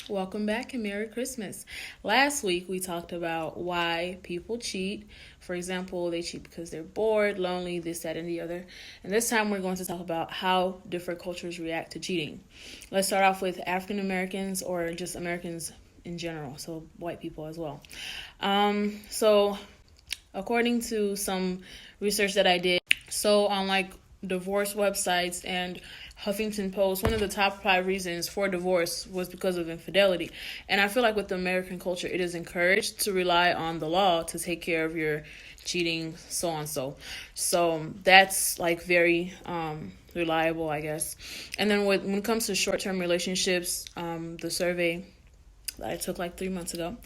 Welcome back and Merry Christmas. Last week we talked about why people cheat. For example, they cheat because they're bored, lonely, this, that, and the other. And this time we're going to talk about how different cultures react to cheating. Let's start off with African Americans or just Americans in general, so white people as well. So according to some research that I did, so on divorce websites and Huffington Post, one of the top 5 reasons for divorce was because of infidelity. And I feel like with the American culture, it is encouraged to rely on the law to take care of your cheating, so on so. So that's very reliable, I guess. And then when it comes to short-term relationships, the survey that I took 3 months ago,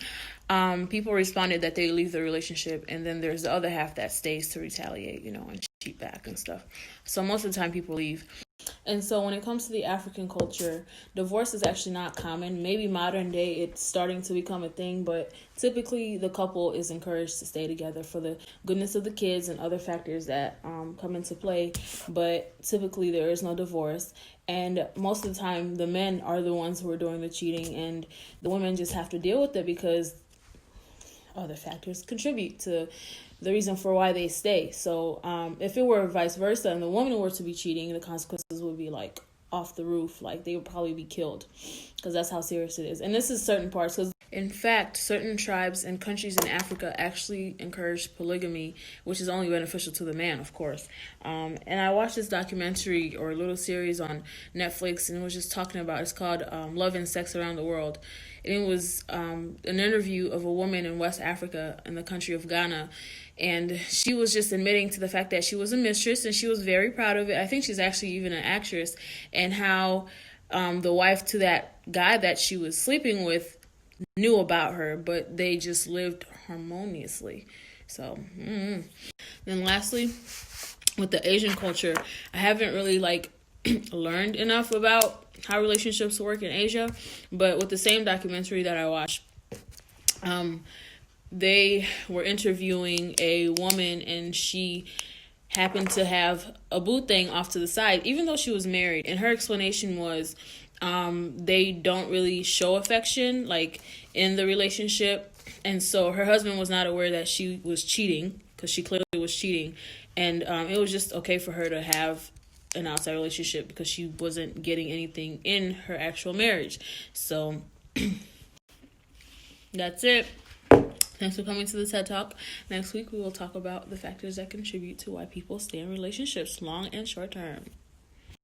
people responded that they leave the relationship, and then there's the other half that stays to retaliate, and cheat back and stuff. So most of the time people leave. And so when it comes to the African culture, divorce is actually not common. Maybe modern day it's starting to become a thing, but typically the couple is encouraged to stay together for the goodness of the kids and other factors that come into play. But typically there is no divorce. And most of the time the men are the ones who are doing the cheating, and the women just have to deal with it because other factors contribute to the reason for why they stay. So if it were vice versa and the woman were to be cheating, the consequences would be off the roof. They would probably be killed because that's how serious it is. And this is certain parts, because in fact, certain tribes and countries in Africa actually encourage polygamy, which is only beneficial to the man, of course. And I watched this documentary or a little series on Netflix, and it was just talking about, it's called Love and Sex Around the World. And it was an interview of a woman in West Africa in the country of Ghana. And she was just admitting to the fact that she was a mistress, and she was very proud of it. I think she's actually even an actress. And how the wife to that guy that she was sleeping with knew about her, but they just lived harmoniously. So, Then lastly, with the Asian culture, I haven't really learned enough about how relationships work in Asia, but with the same documentary that I watched, they were interviewing a woman, and she happened to have a boo thing off to the side, even though she was married. And her explanation was they don't really show affection in the relationship. And so her husband was not aware that she was cheating, because she clearly was cheating. And it was just okay for her to have an outside relationship because she wasn't getting anything in her actual marriage. So that's it. Thanks for coming to the TED Talk. Next week, we will talk about the factors that contribute to why people stay in relationships, long and short term.